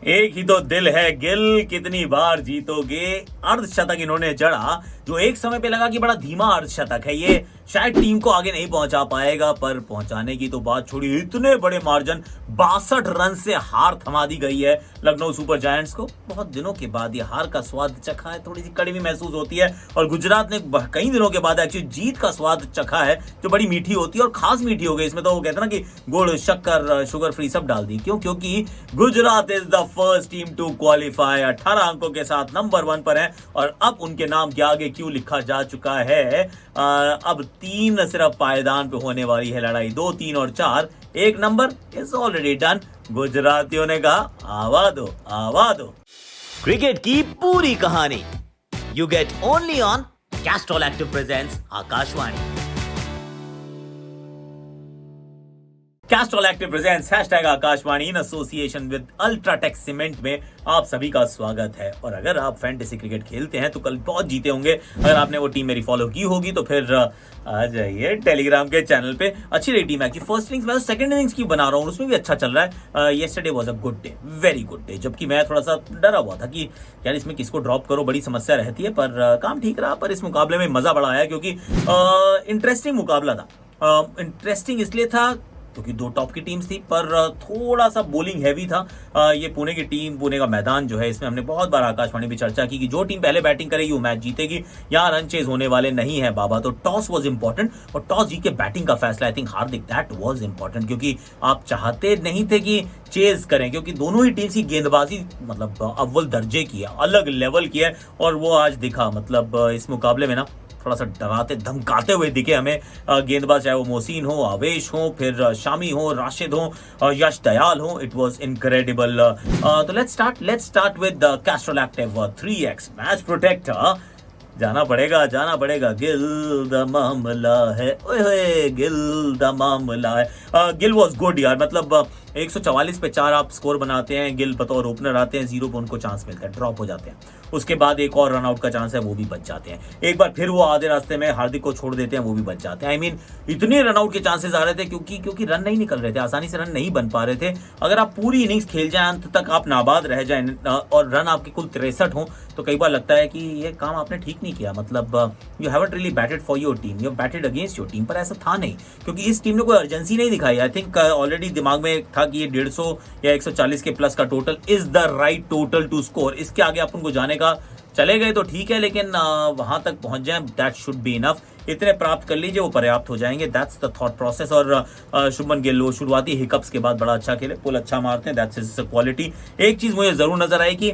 एक ही तो दिल है गिल, कितनी बार जीतोगे। अर्धशतक इन्होंने जड़ा, जो एक समय पे लगा कि बड़ा धीमा अर्धशतक है ये, शायद टीम को आगे नहीं पहुंचा पाएगा, पर पहुंचाने की तो बात छोड़ी। इतने बड़े मार्जिन 62 रन से हार थमा दी गई है लखनऊ सुपर जायंट्स को। बहुत दिनों के बाद ये हार का स्वाद चखा है, थोड़ी सी कड़वी महसूस होती है। और गुजरात ने कई दिनों के बाद एक्चुअली जीत का स्वाद चखा है, जो बड़ी मीठी होती है और खास मीठी हो गई। इसमें तो वो कहते हैं ना कि गुड़ शक्कर शुगर फ्री सब डाल दी। क्यों? क्योंकि Gujarat is the first team to qualify, 18 अंकों के साथ नंबर 1 पर है। और अब उनके नाम के आगे क्यों लिखा जा चुका है, अब 3 सिर्फ पायदान पे होने वाली है लड़ाई। 2, 3 और 4, 1 नंबर इज ऑलरेडी डन। गुजरातियों ने कहा आवा दो, आवा दो। क्रिकेट की पूरी कहानी you get only on Castrol active presents Akashvani. Castrol active presents #Aakashvani in association with UltraTech cement में आप सभी का स्वागत है। और अगर आप फैंटेसी क्रिकेट खेलते हैं तो कल बहुत जीते होंगे। अगर आपने वो टीम मेरी फॉलो की होगी तो फिर आ जाइए टेलीग्राम के चैनल पे। अच्छी रही टीम एक्चुअली। फर्स्ट इनिंग्स मैं सेकंड इनिंग्स की बना रहा हूँ, उसमें भी अच्छा चल रहा है। Yesterday was a good day, very good day. जबकि मैं थोड़ा सा डरा हुआ था कि यार इसमें किसको ड्रॉप करो, बड़ी समस्या रहती है। पर काम ठीक रहा। पर इस मुकाबले में मजा बड़ा आया क्योंकि इंटरेस्टिंग मुकाबला था। इंटरेस्टिंग इसलिए था क्योंकि 2 टॉप की टीम्स थी, पर थोड़ा सा बॉलिंग हैवी था। ये पुणे की टीम, पुणे का मैदान जो है, इसमें हमने बहुत बार आकाशवाणी भी चर्चा की कि जो टीम पहले बैटिंग करेगी वो मैच जीतेगी। यहाँ रन चेज होने वाले नहीं है बाबा। तो टॉस वाज इंपॉर्टेंट और टॉस जीत के बैटिंग का फैसला, I think Hardik, that was important. क्योंकि आप चाहते नहीं थे कि चेज करें, क्योंकि दोनों ही टीम्स की गेंदबाजी मतलब अव्वल दर्जे की है, अलग लेवल की है। और वो आज दिखा। मतलब इस मुकाबले में ना थोड़ा सा डराते धमकाते हुए दिखे हमें गेंदबाज, चाहे वो मोहसिन हो, आवेश हो, फिर शामी हो, राशिद हो, यश दयाल हो। It was incredible. तो let's start with Castrol active 3x match protector. जाना पड़ेगा। गिल द मामला है, ओए गिल द मामला है। गिल वाज गुड यार। मतलब 144 पे 4 आप स्कोर बनाते हैं, गिल बतौर ओपनर आते हैं, 0 पे उनको चांस मिलता है, ड्रॉप हो जाते हैं। उसके बाद एक और रनआउट का चांस है, वो भी बच जाते हैं। एक बार फिर वो आधे रास्ते में हार्दिक को छोड़ देते हैं, वो भी बच जाते हैं। आई मीन इतने रनआउट के चांसेस आ रहे थे क्योंकि रन नहीं निकल रहे थे, आसानी से रन नहीं बन पा रहे थे। अगर आप पूरी इनिंग्स खेल जाए, अंत तक आप नाबाद रह जाए और रन आपके कुल 63 हो, तो कई बार लगता है कि ये काम आपने ठीक नहीं किया। मतलब you haven't really batted for your team, you have batted against your team. पर ऐसा था नहीं, क्योंकि इस टीम ने कोई अर्जेंसी नहीं दिखाई। आई थिंक ऑलरेडी दिमाग में था कि ये 150 या 140 के प्लस का total is the right total two score. इसके आगे अपन को जाने का, चले गए तो ठीक है, लेकिन वहां तक पहुंच जाए, दैट शुड बी इनफ। इतने प्राप्त कर लीजिए, वो पर्याप्त हो जाएंगे। That's the thought process. और शुभमन गिल वो शुरुआती हिकअप्स के बाद बड़ा अच्छा खेले, पुल अच्छा मारते हैं, दैट्स हिज क्वालिटी। एक चीज मुझे जरूर नजर आई कि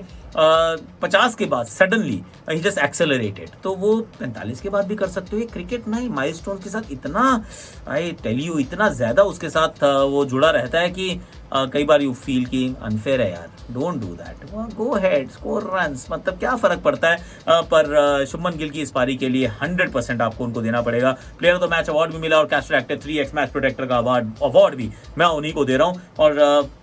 50 के बाद सडनली ही जस्ट एक्सेलरेटेड, तो वो 45 के बाद भी कर सकते हो। ये क्रिकेट ना ही माइलस्टोन के साथ इतना, आई टेल यू, इतना ज्यादा उसके साथ वो जुड़ा रहता है कि कई बार यू फील कि अनफेयर है यार, don't do that, go head, score runs, मतलब क्या फर्क पड़ता है। पर शुभमन गिल की इस पारी के लिए 100% आपको उनको देना पड़ेगा। Player of the match award भी मिला और Castrol active 3x match protector का अवार्ड भी मैं उन्हीं को दे रहा हूँ। और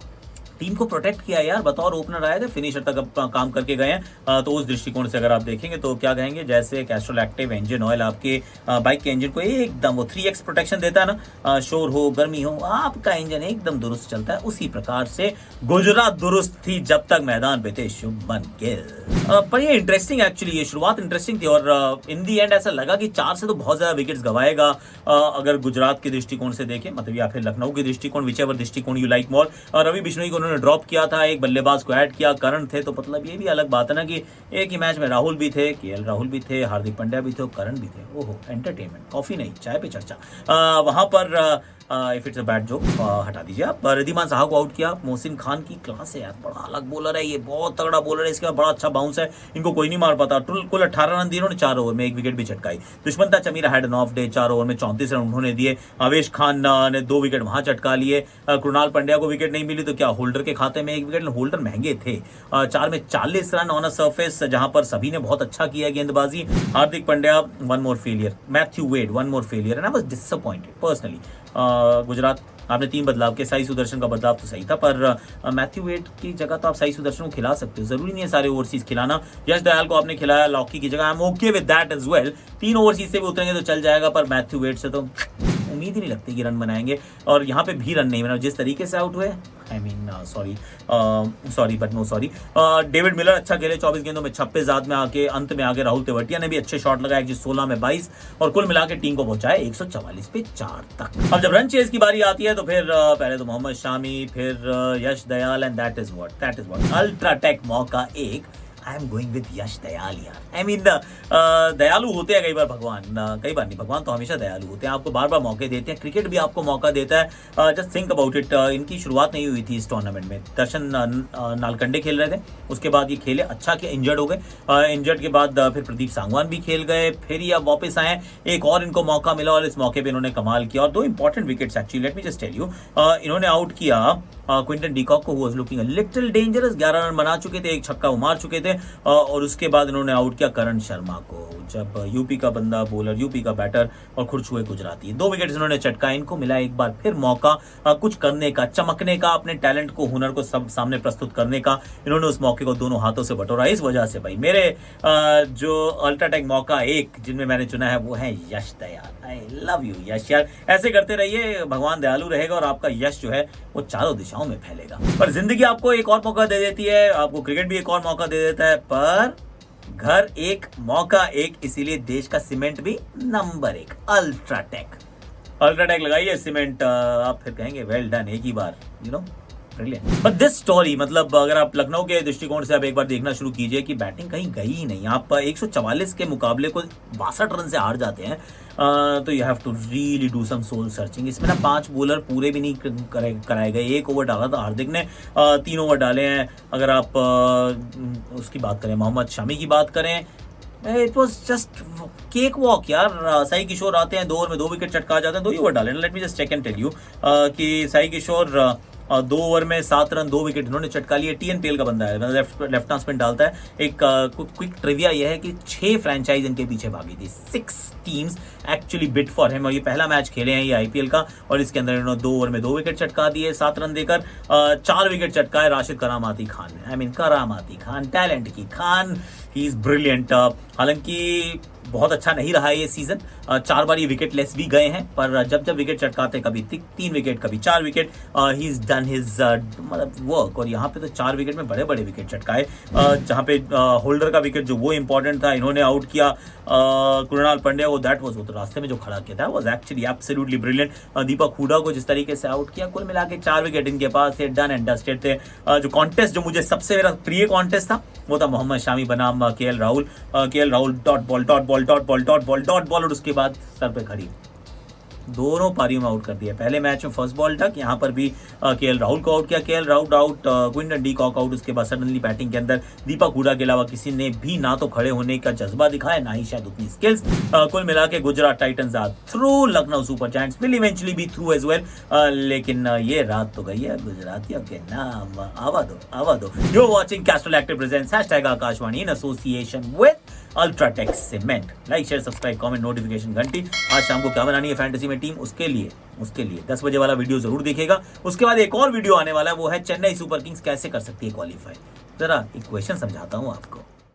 टीम को प्रोटेक्ट किया यार, बतौर ओपनर आए थे, फिनिशर तक अब काम करके गए हैं। तो उस दृष्टिकोण से अगर आप देखेंगे तो क्या कहेंगे, जैसे कैस्ट्रॉल एक्टिव इंजन ऑयल आपके बाइक के इंजन को एकदम वो 3x प्रोटेक्शन देता है ना, शोर हो गर्मी हो, आपका इंजन एकदम दुरुस्त चलता है। उसी प्रकार से गुजरात दुरुस्त थी जब तक मैदान पे थे शुभमन गिल। पर ये इंटरेस्टिंग, एक्चुअली ये शुरुआत इंटरेस्टिंग थी। और इन दी एंड ऐसा लगा कि 4 से तो बहुत ज्यादा विकेट्स गवाएगा अगर गुजरात के दृष्टिकोण से देखें, मतलब या फिर लखनऊ के दृष्टिकोण, विचेवर दृष्टिकोण you like more. Ravi Bishnoi को उन्होंने ड्रॉप किया था, एक बल्लेबाज को ऐड किया, करण थे। तो मतलब ये भी अलग बात है ना कि एक ही मैच में राहुल भी थे, केएल राहुल भी थे, हार्दिक पांड्या भी थे, करण भी थे। ओहो, एंटरटेनमेंट, कॉफी नहीं चाय पे चर्चा। वहां पर if it's a bad joke हटा दीजिए आप। रिद्धिमान साहा को आउट किया। मोहसिन खान की क्लास है यार, बड़ा अलग बॉलर है ये, बहुत तगड़ा बॉलर है। इसके बाद बड़ा अच्छा बाउंस है, इनको कोई नहीं मार पाता। कुल 18 रन दिए उन्होंने 4 ओवर में, 1 विकेट भी चटकाई। Dushmantha Chameera had an off day, 4 over में 34 रन उन्होंने दिए। आवेश खान ने 2 विकेट वहां चटका लिए। कृणाल पंड्या को विकेट नहीं मिली तो क्या होल्डर के खाते में 1 विकेट, होल्डर महंगे थे। 4 में 40 रन ऑन अ सरफेस, जहां पर सभी ने बहुत अच्छा किया गेंदबाजी। Hardik Pandya 1 more failure, Matthew Wade 1 more failure, and I was disappointed personally. Gujarat आपने 3 बदलाव के, साई सुदर्शन का बदलाव तो सही था, पर मैथ्यू वेड की जगह तो आप साई सुदर्शन को खिला सकते हो, जरूरी नहीं है सारे ओवरसीज खिलाना। यश दयाल को आपने खिलाया लॉकी की जगह, I am okay with that as well. 3 overseas से भी उतरेंगे तो चल जाएगा, पर मैथ्यू वेड से तो उम्मीद ही नहीं लगती कि रन बनाएंगे, और यहाँ पे भी रन नहीं बना जिस तरीके से आउट हुए। डेविड मिलर अच्छा खेले, 24 गेंदों में 26 में आके अंत में आगे राहुल तेवतिया ने भी अच्छे शॉट लगाए, 16 में 22, और कुल मिला के टीम को पहुंचाए 144 पे 4 तक। अब जब रन चेज की बारी आती है तो फिर पहले तो मोहम्मद शामी, फिर Yash Dayal, and that is what UltraTech मौका एक। I am going with Yash Dayal यार। आई मीन दयालु होते हैं कई बार भगवान, कई बार नहीं, भगवान तो हमेशा दयालु होते हैं, आपको बार बार मौके देते हैं, क्रिकेट भी आपको मौका देता है। जस्ट थिंक अबाउट इट, इनकी शुरुआत नहीं हुई थी इस टूर्नामेंट में, दर्शन नालकंडे खेल रहे थे, उसके बाद ये खेले, अच्छा किया, इंजर्ड हो गए, इंजर्ड के बाद फिर प्रदीप सांगवान भी खेल गए, फिर ये अब वापस आए, एक और इनको मौका मिला और इस मौके पर इन्होंने कमाल किया, और 2 important wickets actually, let me just tell you. इन्होंने आउट किया क्विंटन डीकॉक को, who was looking a little dangerous, 11 run बना चुके थे, एक छक्का वो मार चुके थे, और उसके बाद इन्होंने आउट किया करण शर्मा को, जब यूपी का बंदा बॉलर, यूपी का बैटर और खुरछुए गुजराती, 2 विकेट इन्होंने चटका, इनको मिला एक बार फिर मौका कुछ करने का, चमकने का, अपने टैलेंट को, हुनर को सब सामने प्रस्तुत करने का, इन्होंने उस मौके को दोनों हाथों से बटोरा। इस वजह से भाई मेरे जो अल्ट्राटेक मौका एक जिनमें मैंने चुना है वो है यश दयाल। आई लव यू यश यार, ऐसे करते रहिए, भगवान दयालु रहेगा और आपका यश जो है वो चारों दिशाओं में फैलेगा। पर जिंदगी आपको एक और मौका दे देती है, आपको क्रिकेट भी एक और मौका दे देता है, पर घर एक मौका एक, इसीलिए देश का सीमेंट भी नंबर 1 अल्ट्राटेक लगाइए सीमेंट, आप फिर कहेंगे वेल डन, एक ही बार, you know, brilliant. But this story, मतलब अगर आप लखनऊ के दृष्टिकोण से आप एक बार देखना शुरू कीजिए कि बैटिंग कहीं गई ही नहीं, आप 144 के मुकाबले को 62 रन से हार जाते हैं, तो you have to really do some soul searching. इसमें ना 5 बॉलर पूरे भी नहीं कराए गए, 1 ओवर डाला था हार्दिक ने, 3 ओवर डाले हैं। अगर आप उसकी बात करें, मोहम्मद शामी की बात करें, it was just cake walk यार। साई किशोर आते हैं, 2 ओवर में 2 विकेट चटका जाते हैं, 2 ही ओवर डाले। Let me just check and tell you कि साई किशोर 2 ओवर में 7 रन, 2 विकेट इन्होंने चटका लिए। टीएन पेल का बंदा है, लेफ्ट आर्म स्पिन डालता है। एक क्विक ट्रिविया यह है कि 6 फ्रेंचाइज इनके पीछे भागी थी, 6 teams actually bid for him, और ये पहला मैच खेले हैं ये आईपीएल का, और इसके अंदर इन्होंने 2 ओवर में 2 विकेट चटका दिए, 7 रन देकर 4 विकेट चटकाए राशिद करामाती खान ने। आई मीन करामाती खान, टैलेंट की खान, ही इज ब्रिलियंट। हालांकि बहुत अच्छा नहीं रहा है ये सीजन, 4 बार ये विकेट लेस भी गए हैं, पर जब जब विकेट चटकाते, कभी 3 विकेट, कभी 4 wicket, he is done his मतलब वर्क। और यहाँ पे तो 4 विकेट में बड़े बड़े विकेट चटकाए, जहाँ पे होल्डर का विकेट जो वो इंपॉर्टेंट था, इन्होंने आउट किया कृणाल पांड्या को, दैट वाज, वो तो रास्ते में जो खड़ा किया था वाज एक्चुअली एब्सोल्युटली ब्रिलियंट। दीपक हुडा को जिस तरीके से आउट किया, कुल मिला के 4 विकेट इनके पास थे, डन एंड डस्टेड थे। जो कॉन्टेस्ट, जो मुझे सबसे मेरा प्रिय कॉन्टेस्ट था, वो था मोहम्मद शामी बनाम केएल राहुल, डॉट बॉल, और उसके बाद सर पे खड़ी, दोनों पारियों में आउट कर दिया। पहले मैच में फर्स्ट बॉल तक, यहाँ पर भी केएल राहुल को आउट किया, KL Rahul out, Quinton de Kock out. उसके बाद सडनली बैटिंग के अंदर दीपक हुडा के अलावा किसी ने भी ना तो खड़े होने का जज्बा दिखाया, ना ही शायद उतनी स्किल्स। कुल मिला के Gujarat Titans are through, Lucknow super giants will eventually be through as well. लेकिन ये रात तो गई है गुजरातियों के नाम, आवा दो। You are watching Castrol active presents #Aakashvani in association with UltraTech cement. Like, share, subscribe, comment, notification घंटी। आज शाम को क्या बनानी है फैंटेसी में टीम, उसके लिए 10 बजे वाला वीडियो जरूर देखिएगा। उसके बाद एक और वीडियो आने वाला है, वो है चेन्नई सुपर किंग्स कैसे कर सकती है क्वालिफाई। जरा एक क्वेश्चन समझाता हूँ आपको।